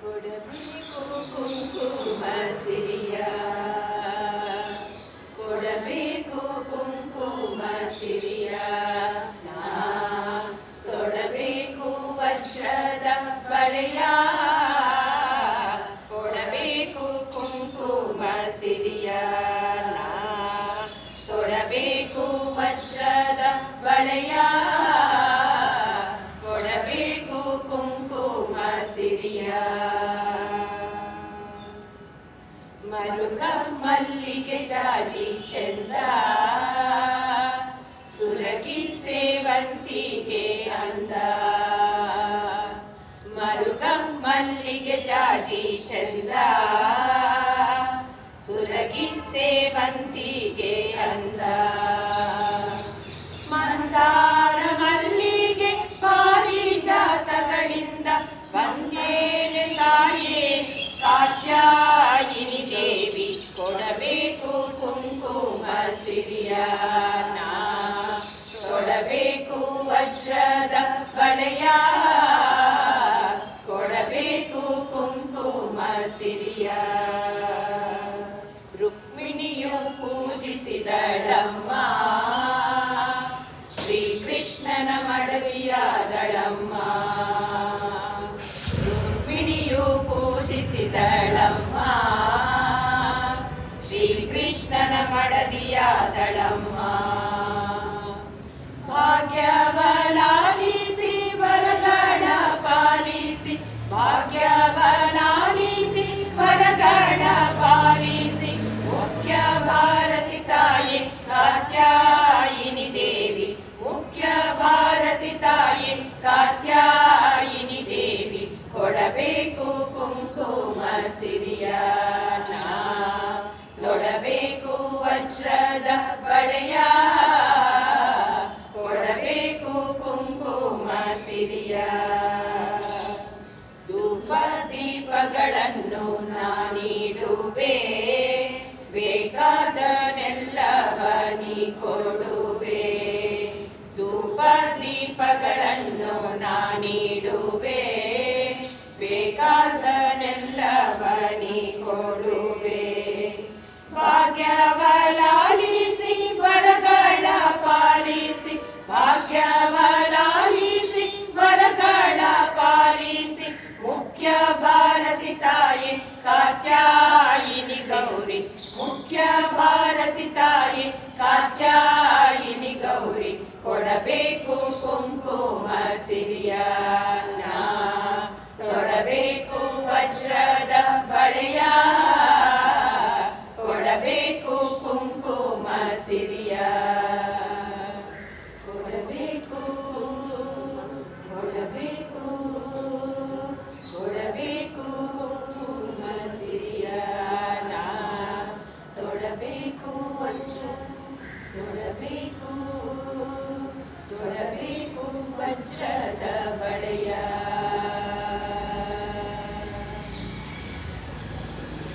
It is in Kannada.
ಕೊಡಬೇಕು ಕುಂಕುಮ ಸಿರಿಯ, ಕೊಡಬೇಕು ಕುಂಕುಮ ಸಿರಿಯ, ನಾ ತೊಡಬೇಕು ವಜ್ರದ ಬಳೆಯ, ಕೊಡಬೇಕು ಕುಂಕುಮ ಸಿರಿಯ, ನಾ ತೊಡಬೇಕು ವಜ್ರದ ಬಳೆಯ, ಕೊಡಬೇಕು ಕುಂಕುಮ ಸಿರಿಯ. ಮರುಗ ಮಲ್ಲಿಗೆ ಜಾಜಿ ಚೆಂದ, ಸುರಗಿ ಸೇವಂತಿಗೆ ಅಂದ, ಮರುಗ ಮಲ್ಲಿಗೆ ಜಾಜಿ ಚೆಂದ, ಸುರಗಿ ಸೇವಂತಿಗೆ ಅಂದ, ಮಂದಾರ ಮಲ್ಲಿಗೆ ಪಾರಿಜಾತಗಳಿಂದ ಬಂದೇನೆ ತಾಯೇ ಕಾತ್ಯಾಯಿನಿ ದೇವಿ, ಕೊಡಬೇಕು ಕುಂಕುಮ ಸಿರಿಯ, ನಾ ತೊಡಬೇಕು ವಜ್ರದ ಬಳೆಯ, ಕೊಡಬೇಕು ಕುಂಕುಮ ಸಿರಿಯ. ರುಕ್ಮಿಣಿಯು ಪೂಜಿಸಿದಳಮ್ಮ, ಶ್ರೀಕೃಷ್ಣನ ಮಡದಿಯಾದಳಮ್ಮ, ರುಕ್ಮಿಣಿಯು ಪೂಜಿಸಿದಳಮ್ಮ, ಶ್ರೀಕೃಷ್ಣನ ಮಡದಿಯಾದಳಮ್ಮ, ಭಾಗ್ಯವಲಾಲಿಸಿ ವರಗಳ ಪಾಲಿಸಿ, ಭಾಗ್ಯವಲಾಲಿಸಿ ವರಗಳ ಪಾಲಿಸಿ, ಮುಖ್ಯ ಭಾರತಿ ತಾಯಿ ಕಾತ್ಯಾಯಿನಿ ದೇವಿ, ಮುಖ್ಯ ಭಾರತಿ ತಾಯಿ ಕಾತ್ಯಾಯಿನಿ ದೇವಿ, ಕೊಡಬೇಕು ಕುಂಕುಮ ಸಿರಿಯ, ನಾ ತೊಡಬೇಕು ವಜ್ರದ ಬಳೆಯ, ಕೊಡಬೇಕು ಕುಂಕುಮ ಸಿರಿಯ. ಧೂಪ ದೀಪಗಳನ್ನು ನಾನೀಡುವೆ, ಬೇಕಾದನೆಲ್ಲವ ನೀ ಕೊಡುವೆ, ಧೂಪ ದೀಪಗಳನ್ನು ನಾನೀಡುವೆ, ಬೇಕಾದನೆಲ್ಲವ ನೀ ಕೊಡುವೆ, ಭಾಗ್ಯವಲಾಲಿಸಿ ವರಗಳ ಪಾಲಿಸಿ, ಭಾಗ್ಯವಲಾಲಿಸಿ ವರಗಳ ಪಾಲಿಸಿ, ಮುಖ್ಯ ಭಾರತಿ ತಾಯಿ ಕಾತ್ಯಾಯಿನಿ ಗೌರಿ, ಮುಖ್ಯ ಭಾರತಿ ತಾಯಿ ಕಾತ್ಯಾಯಿನಿ ಗೌರಿ, ಕೊಡಬೇಕು ಕುಂಕುಮ ಸಿರಿಯ.